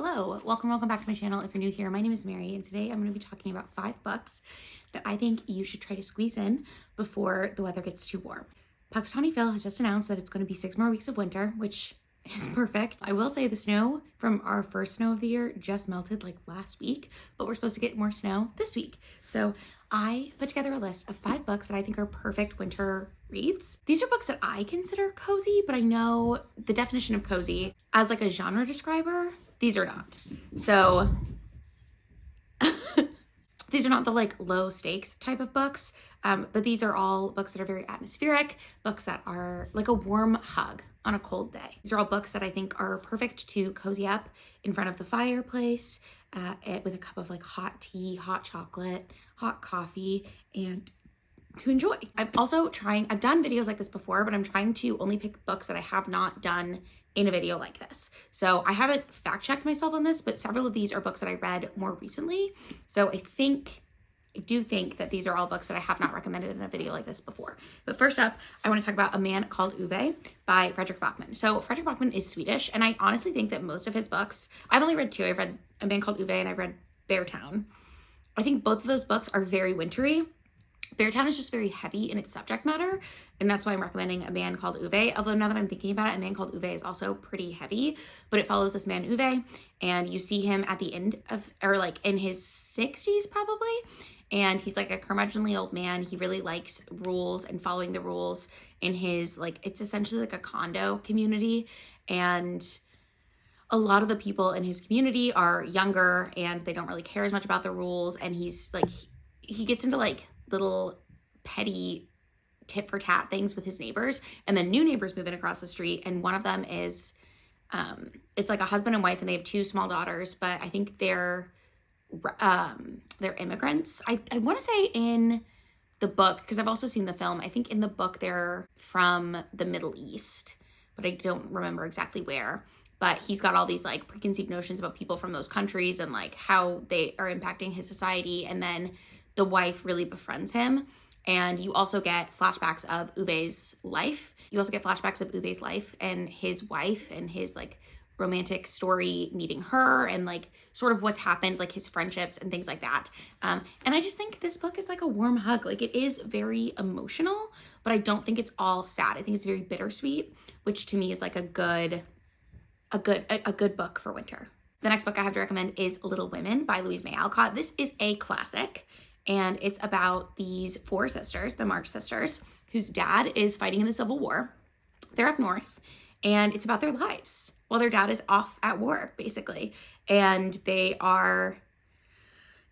Hello, welcome back to my channel. If you're new here, my name is Mary, and today I'm going to be talking about 5 books that I think you should try to squeeze in before the weather gets too warm. Punxsutawney Phil has just announced that it's going to be 6 more weeks of winter, which is perfect. I will say the snow from our first snow of the year just melted like last week, but we're supposed to get more snow this week. So I put together a list of 5 books that I think are perfect winter reads. These are books that I consider cozy, but I know the definition of cozy as like a genre describer, these are not. So these are not the like low stakes type of books, but these are all books that are very atmospheric, books that are like a warm hug on a cold day. These are all books that I think are perfect to cozy up in front of the fireplace with a cup of like hot tea, hot chocolate, hot coffee, and to enjoy. I've done videos like this before, but I'm trying to only pick books that I have not done in a video like this. So I haven't fact checked myself on this, but several of these are books that I read more recently. So I do think that these are all books that I have not recommended in a video like this before. But first up, I want to talk about A Man Called Ove by Fredrik Backman. So Fredrik Backman is Swedish, and I honestly think that most of his books, I've only read 2. I've read A Man Called Ove and I've read Beartown. I think both of those books are very wintry. Beartown is just very heavy in its subject matter, and that's why I'm recommending A Man Called Ove. Although now that I'm thinking about it, A Man Called Ove is also pretty heavy, but it follows this man Ove, and you see him at the end of, or like in his 60s probably, and he's like a curmudgeonly old man. He really likes rules and following the rules in his, like, it's essentially like a condo community, and a lot of the people in his community are younger and they don't really care as much about the rules, and he's like, he gets into like little petty tit for tat things with his neighbors, and then new neighbors move in across the street, and one of them is it's like a husband and wife, and they have 2 small daughters, but I think they're immigrants. I want to say in the book, because I've also seen the film, I think in the book they're from the Middle East, but I don't remember exactly where. But he's got all these like preconceived notions about people from those countries and like how they are impacting his society, and then the wife really befriends him. And you also get flashbacks of Uwe's life. You also get flashbacks of Uwe's life and his wife and his like romantic story meeting her, and like sort of what's happened, like his friendships and things like that. And I just think this book is like a warm hug. Like, it is very emotional, but I don't think it's all sad. I think it's very bittersweet, which to me is like a good book for winter. The next book I have to recommend is Little Women by Louise May Alcott. This is a classic, and it's about these 4 sisters, the March sisters, whose dad is fighting in the Civil War. They're up north, and it's about their lives while their dad is off at war, basically. And they are,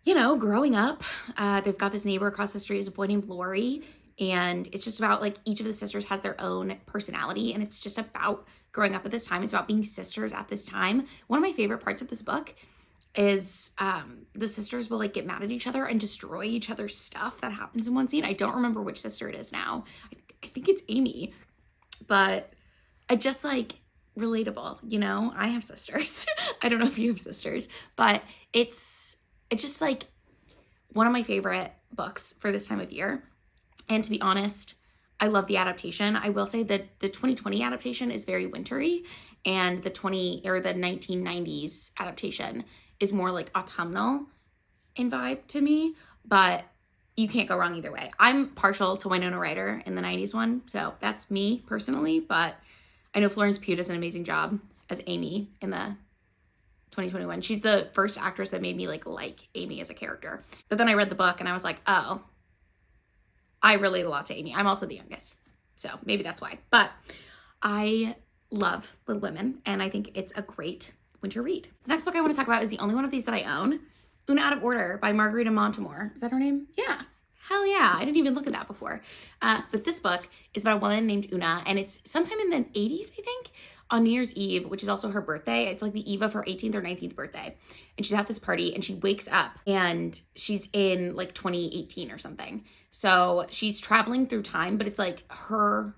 you know, growing up. They've got this neighbor across the street who's a boy named Lori, and it's just about like each of the sisters has their own personality, and it's just about growing up at this time. It's about being sisters at this time. One of my favorite parts of this book is the sisters will like get mad at each other and destroy each other's stuff. That happens in one scene. I don't remember which sister it is now. I think it's Amy, but I just like relatable, you know. I have sisters. I don't know if you have sisters, but it's just like one of my favorite books for this time of year. And to be honest, I love the adaptation. I will say that the 2020 adaptation is very wintry, and the 1990s adaptation is more like autumnal in vibe to me, but you can't go wrong either way. I'm partial to Winona Ryder in the 90s one, so that's me personally, but I know Florence Pugh does an amazing job as Amy in the 2021. She's the first actress that made me like Amy as a character. But then I read the book and I was like, oh, I relate a lot to Amy. I'm also the youngest, so maybe that's why. But I love Little Women, and I think it's a great winter read. The next book I want to talk about is the only one of these that I own, Una Out of Order by Margarita Montemor. Is that her name? Yeah. Hell yeah. I didn't even look at that before. But this book is about a woman named Una, and it's sometime in the 80s, I think, on New Year's Eve, which is also her birthday. It's like the eve of her 18th or 19th birthday. And she's at this party, and she wakes up, and she's in like 2018 or something. So she's traveling through time, but it's like her,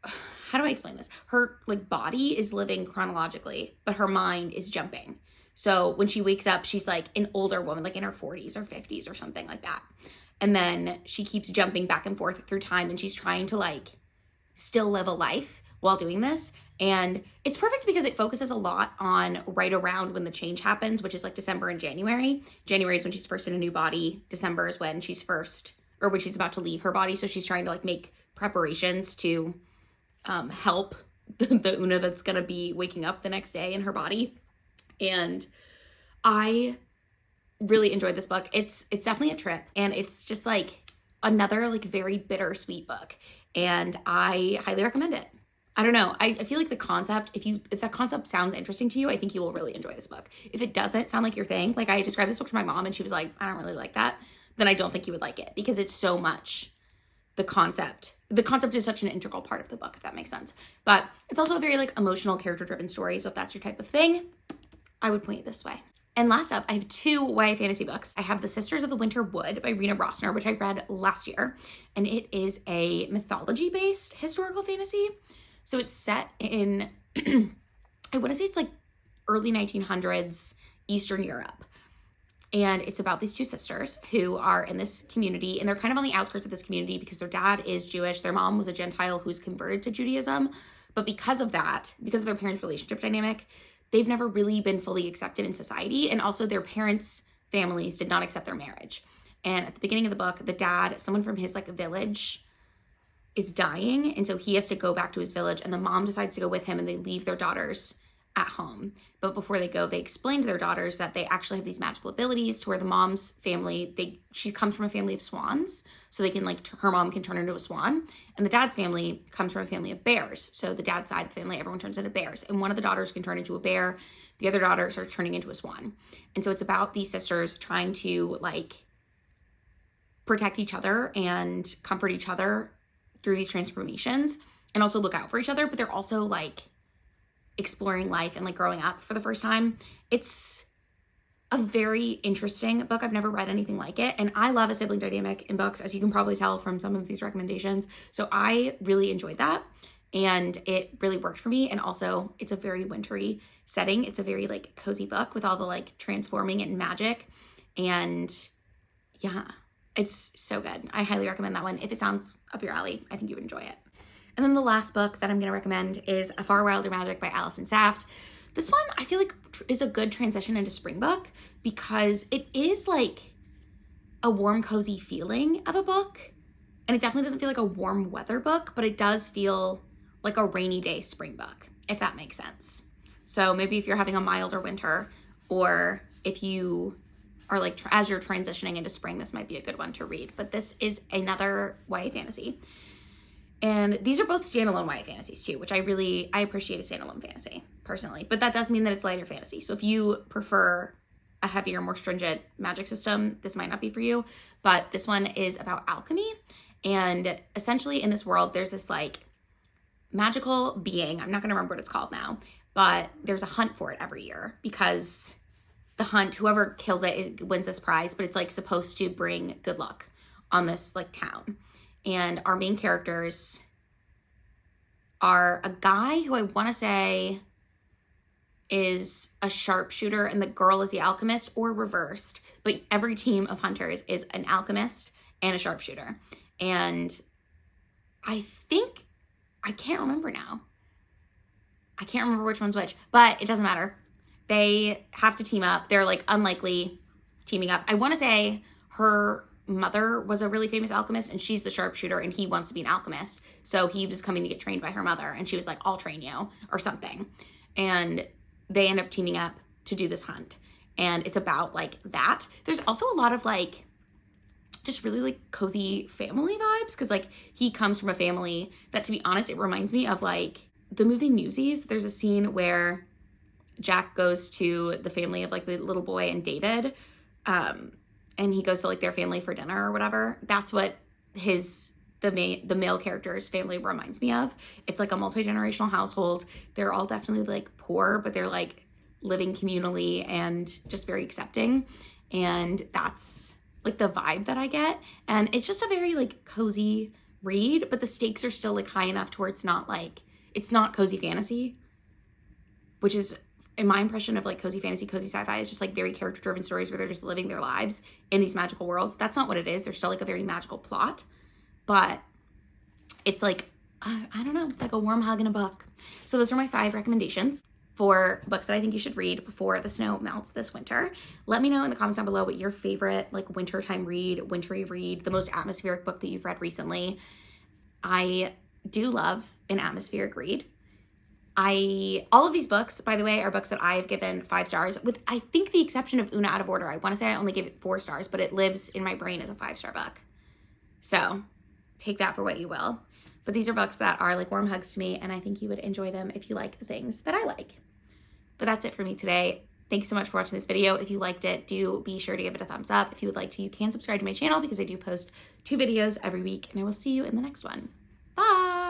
how do I explain this? Her like body is living chronologically, but her mind is jumping. So when she wakes up, she's like an older woman, like in her 40s or 50s or something like that. And then she keeps jumping back and forth through time, and she's trying to like still live a life while doing this. And it's perfect because it focuses a lot on right around when the change happens, which is like December and January. January is when she's first in a new body. December is when she's when she's about to leave her body. So she's trying to like make preparations to help the Una that's going to be waking up the next day in her body. And I really enjoyed this book. It's definitely a trip, and it's just like another like very bittersweet book, and I highly recommend it. I don't know. I feel like the concept, if that concept sounds interesting to you, I think you will really enjoy this book. If it doesn't sound like your thing, like I described this book to my mom and she was like, I don't really like that, then I don't think you would like it, because it's so much the concept. The concept is such an integral part of the book, if that makes sense. But it's also a very like emotional, character-driven story. So if that's your type of thing, I would point it this way. And last up, I have 2 YA fantasy books. I have The Sisters of the Winter Wood by Rena Rossner, which I read last year. And it is a mythology-based historical fantasy. So it's set in, I want to say it's like early 1900s Eastern Europe. And it's about these 2 sisters who are in this community, and they're kind of on the outskirts of this community because their dad is Jewish. Their mom was a Gentile who's converted to Judaism. But because of that, because of their parents' relationship dynamic, they've never really been fully accepted in society. And also their parents' families did not accept their marriage. And at the beginning of the book, the dad, someone from his like village, is dying. And so he has to go back to his village, and the mom decides to go with him, and they leave their daughters at home. But before they go, they explain to their daughters that they actually have these magical abilities, to where the mom's family, she comes from a family of swans, so they can like, her mom can turn into a swan. And the dad's family comes from a family of bears. So the dad's side of the family, everyone turns into bears. And one of the daughters can turn into a bear. The other daughters are turning into a swan. And so it's about these sisters trying to like protect each other and comfort each other through these transformations, and also look out for each other. But they're also like exploring life and like growing up for the first time. It's a very interesting book. I've never read anything like it. And I love a sibling dynamic in books, as you can probably tell from some of these recommendations. So I really enjoyed that. And it really worked for me. And also it's a very wintry setting. It's a very like cozy book with all the like transforming and magic. And yeah, it's so good. I highly recommend that one. If it sounds up your alley, I think you would enjoy it. And then the last book that I'm going to recommend is A Far Wilder Magic by Allison Saft. This one I feel like is a good transition into spring book, because it is like a warm, cozy feeling of a book. And it definitely doesn't feel like a warm weather book, but it does feel like a rainy day spring book, if that makes sense. So maybe if you're having a milder winter, or if you are like, as you're transitioning into spring, this might be a good one to read. But this is another YA fantasy. And these are both standalone YA fantasies too, which I appreciate a standalone fantasy personally, but that does mean that it's lighter fantasy. So if you prefer a heavier, more stringent magic system, this might not be for you. But this one is about alchemy. And essentially in this world, there's this like magical being. I'm not going to remember what it's called now, but there's a hunt for it every year, because the hunt, whoever kills it wins this prize, but it's like supposed to bring good luck on this like town. And our main characters are a guy who I want to say is a sharpshooter, and the girl is the alchemist, or reversed. But every team of hunters is an alchemist and a sharpshooter. And I can't remember now. I can't remember which one's which, but it doesn't matter. They have to team up. They're like unlikely teaming up. I want to say her mother was a really famous alchemist, and she's the sharpshooter, and he wants to be an alchemist. So he was coming to get trained by her mother, and she was like, I'll train you or something. And they end up teaming up to do this hunt. And it's about like that. There's also a lot of like just really like cozy family vibes, because like he comes from a family that, to be honest, it reminds me of like the movie Newsies. There's a scene where Jack goes to the family of like the little boy and David, and he goes to like their family for dinner or whatever. That's what the male character's family reminds me of. It's like a multi-generational household. They're all definitely like poor, but they're like living communally and just very accepting. And that's like the vibe that I get. And it's just a very like cozy read, but the stakes are still like high enough to where it's not cozy fantasy, which is, in my impression of like cozy fantasy, cozy sci-fi is just like very character-driven stories where they're just living their lives in these magical worlds. That's not what it is. There's still like a very magical plot, but it's like I don't know, it's like a warm hug in a book. So those are my 5 recommendations for books that I think you should read before the snow melts this winter. Let me know in the comments down below what your favorite like wintertime read, wintry read, the most atmospheric book that you've read recently. I do love an atmospheric read. All of these books, by the way, are books that I've given 5 stars, with I think the exception of Una Out of Order. I want to say I only gave it 4 stars, but it lives in my brain as a 5-star book. So take that for what you will. But these are books that are like warm hugs to me, and I think you would enjoy them if you like the things that I like. But that's it for me today. Thanks so much for watching this video. If you liked it, do be sure to give it a thumbs up. If you would like to, you can subscribe to my channel because I do post 2 videos every week, and I will see you in the next one. Bye!